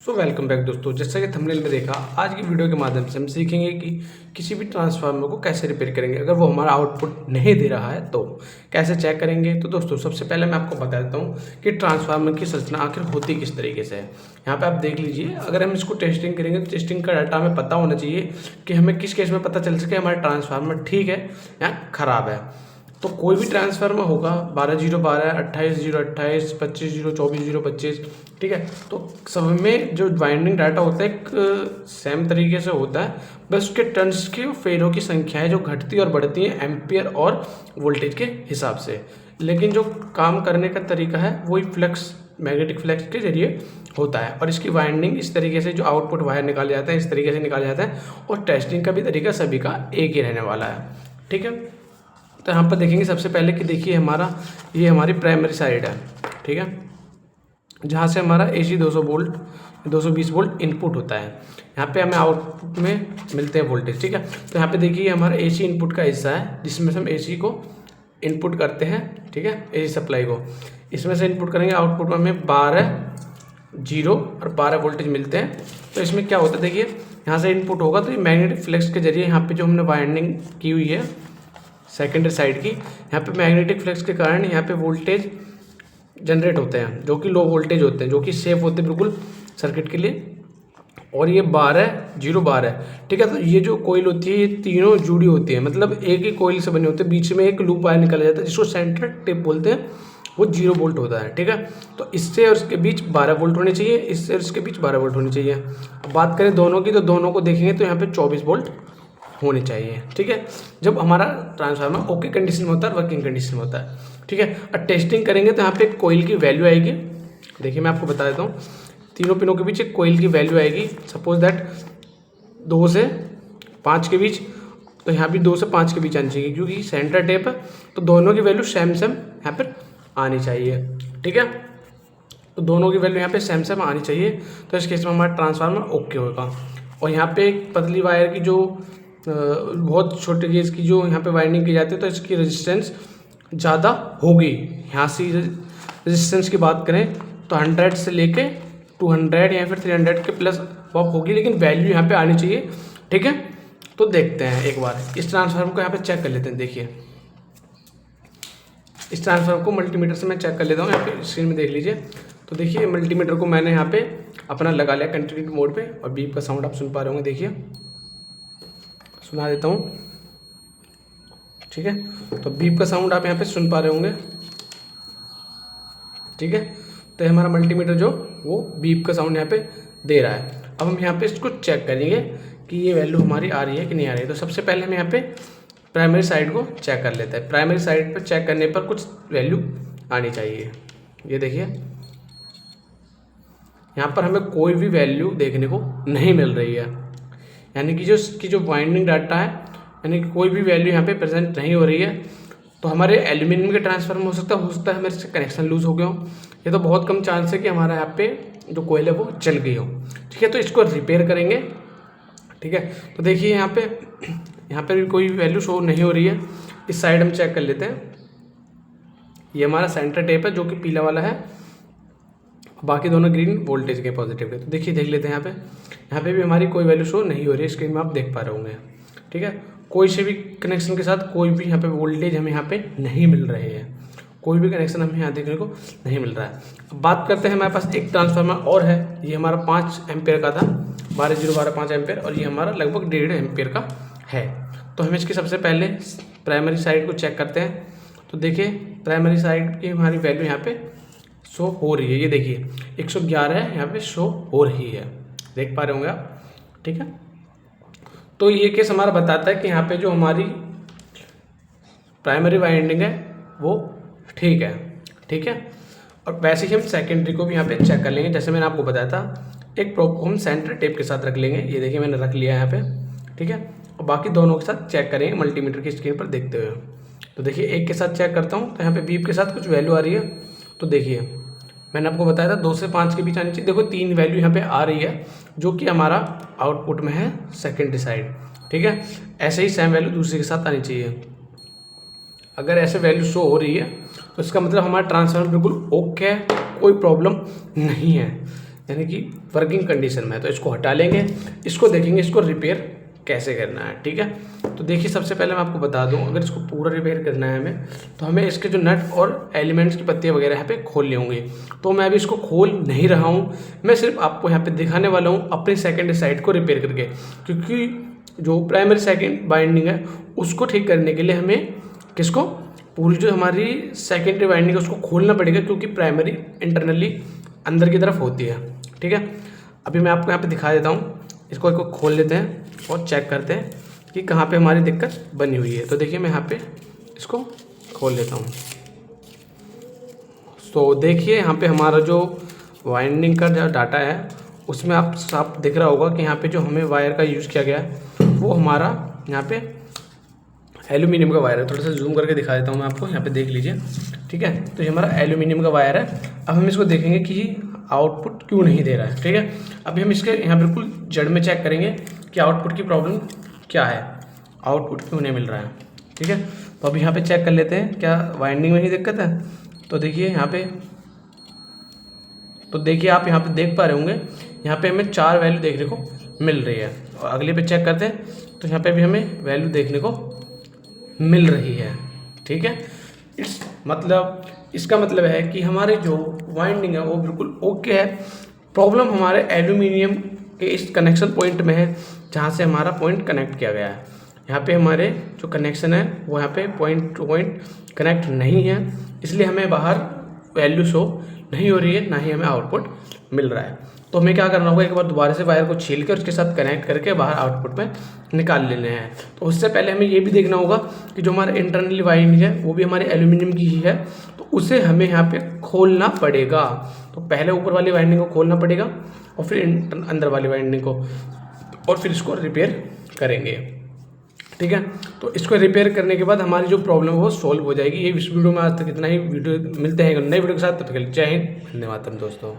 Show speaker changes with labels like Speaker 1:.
Speaker 1: Welcome back दोस्तों। जैसा कि थंबनेल में देखा, आज की वीडियो के माध्यम से हम सीखेंगे कि किसी भी ट्रांसफार्मर को कैसे रिपेयर करेंगे। अगर वो हमारा आउटपुट नहीं दे रहा है तो कैसे चेक करेंगे। तो दोस्तों सबसे पहले मैं आपको बता देता हूँ कि ट्रांसफार्मर की संरचना आखिर होती किस तरीके से है। यहाँ पे आप देख लीजिए, अगर हम इसको टेस्टिंग करेंगे तो टेस्टिंग का डाटा हमें पता होना चाहिए कि हमें किस केस में पता चल सके हमारा ट्रांसफार्मर ठीक है या ख़राब है। तो कोई भी ट्रांसफार्मर होगा 12-0-12, 28-0-28, 25-0-24, 0-25, ठीक है। तो सब में जो वाइंडिंग डाटा होता है एक सेम तरीके से होता है, बस उसके टर्न्स की फेरों की संख्या है जो घटती और बढ़ती है एम्पियर और वोल्टेज के हिसाब से। लेकिन जो काम करने का तरीका है वही फ्लक्स, मैग्नेटिक फ्लक्स के जरिए होता है। और इसकी वाइंडिंग इस तरीके से, जो आउटपुट वायर निकाले जाता है इस तरीके से निकाला जाता है। और टेस्टिंग का भी तरीका सभी का एक ही रहने वाला है, ठीक है। तो यहाँ पर देखेंगे सबसे पहले कि देखिए ये हमारी प्राइमरी साइड है, ठीक है, जहाँ से हमारा AC 200 वोल्ट 220 वोल्ट इनपुट होता है। यहाँ पे हमें आउटपुट में मिलते हैं वोल्टेज, ठीक है। तो यहाँ पे देखिए हमारा AC इनपुट का हिस्सा है जिसमें से हम AC को इनपुट करते हैं, ठीक है, AC सप्लाई को इसमें से इनपुट करेंगे। आउटपुट में हमें 12 0 और 12 वोल्टेज मिलते हैं। तो इसमें क्या होता है, देखिए यहाँ से इनपुट होगा तो ये मैग्नेटिक फ्लक्स के जरिए यहाँ पे जो हमने वाइंडिंग की हुई है सेकेंडरी साइड की, यहाँ पे मैग्नेटिक फ्लक्स के कारण यहाँ पे वोल्टेज जनरेट होते हैं जो कि लो वोल्टेज होते हैं, जो कि सेफ होते हैं बिल्कुल सर्किट के लिए। और ये 12-0-12, ठीक है। तो ये जो कोयल होती है ये तीनों जुड़ी होती है, मतलब एक ही कोयल से बने होते हैं। बीच में एक लूप वायर निकाला जाता है जिसको सेंटर टेप बोलते हैं, वो 0 वोल्ट होता है, ठीक है। तो इससे और इसके बीच 12 वोल्ट होने चाहिए, इससे और इसके बीच 12 वोल्ट होनी चाहिए। अब बात करें दोनों की, तो दोनों को देखेंगे तो यहाँ पे 24 वोल्ट होनी चाहिए, ठीक है, जब हमारा ट्रांसफार्मर ओके कंडीशन में होता है, वर्किंग कंडीशन में होता है, ठीक है। और टेस्टिंग करेंगे तो यहाँ पे कोयल की वैल्यू आएगी। देखिए मैं आपको बता देता हूँ, तीनों पिनों के बीच एक कोयल की वैल्यू आएगी। सपोज दैट 2 से 5 के बीच, तो यहाँ भी 2 से 5 के बीच आनी चाहिए क्योंकि सेंटर टेप है। तो दोनों की वैल्यू सेम यहाँ पर आनी चाहिए, ठीक है। तो दोनों की वैल्यू यहाँ पे सेम आनी चाहिए। तो इस केस में हमारा ट्रांसफार्मर ओके होगा। और यहाँ पे एक पतली वायर की जो बहुत छोटे गेज की जो यहाँ पे वाइंडिंग की जाती है, तो इसकी रेजिस्टेंस ज़्यादा होगी। यहाँ से रेजिस्टेंस की बात करें तो 100 से लेके 200 या फिर 300 के प्लस पॉप होगी, लेकिन वैल्यू यहाँ पे आनी चाहिए, ठीक है। तो देखते हैं एक बार इस ट्रांसफार्मर को यहाँ पे चेक कर लेते हैं। देखिए इस ट्रांसफार्मर को मल्टीमीटर से मैं चेक कर लेता हूँ। यहाँ पे स्क्रीन में देख लीजिए। तो देखिए मल्टीमीटर को मैंने यहाँ पे अपना लगा लिया कंटिन्यूटी मोड पे, और बीप का साउंड आप सुन पा रहे होंगे। देखिए सुना देता हूँ, ठीक है। तो बीप का साउंड आप यहाँ पे सुन पा रहे होंगे, ठीक है। तो हमारा मल्टीमीटर जो वो बीप का साउंड यहाँ पे दे रहा है। अब हम यहाँ पे इसको चेक करेंगे कि ये वैल्यू हमारी आ रही है कि नहीं आ रही है। तो सबसे पहले हम यहाँ पे प्राइमरी साइड को चेक कर लेते हैं। प्राइमरी साइड पर चेक करने पर कुछ वैल्यू आनी चाहिए। ये देखिए यहाँ पर हमें कोई भी वैल्यू देखने को नहीं मिल रही है, यानी कि जो इसकी जो वाइंडिंग डाटा है, यानी कि कोई भी वैल्यू यहाँ पे प्रेजेंट नहीं हो रही है। तो हमारे एल्यूमिनियम के ट्रांसफार्मर हो सकता है हमारे से कनेक्शन लूज हो गया हो। ये तो बहुत कम चांस है कि हमारा यहाँ पे जो कोयल है वो जल गई हो, ठीक है। तो इसको रिपेयर करेंगे, ठीक है। तो देखिए यहाँ पे भी कोई वैल्यू शो नहीं हो रही है। इस साइड हम चेक कर लेते हैं। ये हमारा सेंटर टेप है जो कि पीला वाला है, बाकी दोनों ग्रीन वोल्टेज के पॉजिटिव के। तो देखिए देख लेते हैं यहाँ पे भी हमारी कोई वैल्यू शो नहीं हो रही है। स्क्रीन में आप देख पा रहे होंगे, ठीक है। कोई से भी कनेक्शन के साथ कोई भी यहाँ पे वोल्टेज हमें यहाँ पे नहीं मिल रहे हैं, कोई भी कनेक्शन हमें यहाँ देखने को नहीं मिल रहा है। अब बात करते हैं, हमारे पास एक ट्रांसफार्मर और है। ये हमारा 5 एम्पेयर का था, 12-0-12 5 एम्पेयर, और ये हमारा लगभग 1.5 एम्पेयर का है। तो हम इसकी सबसे पहले प्राइमरी साइड को चेक करते हैं। तो देखिए प्राइमरी साइड की हमारी वैल्यू यहाँ पे शो हो रही है। ये देखिए 111 यहाँ पे शो हो रही है, देख पा रहे होंगे आप, ठीक है। तो ये केस हमारा बताता है कि यहाँ पे जो हमारी प्राइमरी वाइंडिंग है वो ठीक है, ठीक है। और वैसे ही हम सेकेंडरी को भी यहाँ पे चेक कर लेंगे। जैसे मैंने आपको बताया था, एक प्रोब को हम सेंटर टेप के साथ रख लेंगे। ये देखिए मैंने रख लिया है यहाँ पे, ठीक है। और बाकी दोनों के साथ चेक करेंगे मल्टीमीटर की स्क्रीन पर देखते हुए। तो देखिए एक के साथ चेक करता हूँ, तो यहाँ पे बीप के साथ कुछ वैल्यू आ रही है। तो देखिए मैंने आपको बताया था 2 से 5 के बीच आनी चाहिए। देखो 3 वैल्यू यहाँ पे आ रही है जो कि हमारा आउटपुट में है सेकेंडरी साइड, ठीक है। ऐसे ही सेम वैल्यू दूसरे के साथ आनी चाहिए। अगर ऐसे वैल्यू शो हो रही है तो इसका मतलब हमारा ट्रांसफार्मर बिल्कुल ओके है, कोई प्रॉब्लम नहीं है। यानी कि वर्किंग कंडीशन में है। तो इसको हटा लेंगे, इसको देखेंगे इसको रिपेयर कैसे करना है। ठीक है, तो देखिए सबसे पहले मैं आपको बता दूं, अगर इसको पूरा रिपेयर करना है हमें, तो हमें इसके जो नट और एलिमेंट्स की पत्तियां वगैरह यहाँ पे खोलने होंगे। तो मैं अभी इसको खोल नहीं रहा हूँ, मैं सिर्फ आपको यहाँ पे दिखाने वाला हूँ अपनी सेकेंड साइड को रिपेयर करके, क्योंकि जो प्राइमरी सेकेंड बाइंडिंग है उसको ठीक करने के लिए हमें किसको, पूरी जो हमारी सेकेंडरी वाइंडिंग है उसको खोलना पड़ेगा, क्योंकि प्राइमरी इंटरनली अंदर की तरफ होती है। ठीक है, अभी मैं आपको यहाँ पे दिखा देता हूँ, इसको एक खोल लेते हैं और चेक करते हैं कि कहाँ पे हमारी दिक्कत बनी हुई है। तो देखिए मैं यहाँ पे इसको खोल लेता हूँ। तो देखिए यहाँ पे हमारा जो वाइंडिंग का जो डाटा है उसमें आप साफ दिख रहा होगा कि यहाँ पे जो हमें वायर का यूज़ किया गया है वो हमारा यहाँ पे एल्यूमिनियम का वायर है। थोड़ा सा जूम करके दिखा देता हूँ मैं आपको, यहाँ पे देख लीजिए। ठीक है, तो ये हमारा एल्यूमिनियम का वायर है। अब हम इसको देखेंगे कि आउटपुट क्यों नहीं दे रहा है। ठीक है, अभी हम इसके यहाँ बिल्कुल जड़ में चेक करेंगे कि आउटपुट की प्रॉब्लम क्या है, आउटपुट क्यों नहीं मिल रहा है। ठीक है, तो अब यहाँ पे चेक कर लेते हैं क्या वाइंडिंग में ही दिक्कत है। तो देखिए यहाँ पे, तो देखिए आप यहाँ पे देख पा रहे होंगे, यहाँ पे हमें 4 वैल्यू देखने को मिल रही है। और अगले पे चेक करते हैं तो यहाँ पे भी हमें वैल्यू देखने को मिल रही है। ठीक है, इसका मतलब है कि हमारे जो वाइंडिंग है वो बिल्कुल ओके है। प्रॉब्लम हमारे एल्यूमिनियम के इस कनेक्शन पॉइंट में है, जहाँ से हमारा पॉइंट कनेक्ट किया गया है। यहाँ पे हमारे जो कनेक्शन है वो यहाँ पे पॉइंट टू पॉइंट कनेक्ट नहीं है, इसलिए हमें बाहर वैल्यू शो नहीं हो रही है, ना ही हमें आउटपुट मिल रहा है। तो हमें क्या करना होगा, एक बार दोबारा से वायर को छील कर उसके साथ कनेक्ट करके बाहर आउटपुट में निकाल लेने हैं। तो उससे पहले हमें ये भी देखना होगा कि जो हमारा इंटरनली वाइंडिंग है वो भी हमारे एल्यूमिनियम की ही है, तो उसे हमें यहाँ पे खोलना पड़ेगा। तो पहले ऊपर वाली वाइंडिंग को खोलना पड़ेगा और फिर अंदर वाली वाइंडिंग को, और फिर इसको रिपेयर करेंगे। ठीक है, तो इसको रिपेयर करने के बाद हमारी जो प्रॉब्लम है वो सॉल्व हो जाएगी। ये इस वीडियो में आज तक इतना ही। वीडियो मिलते हैं नए वीडियो के साथ, तब तक के लिए जय हिंद, धन्यवाद दोस्तों।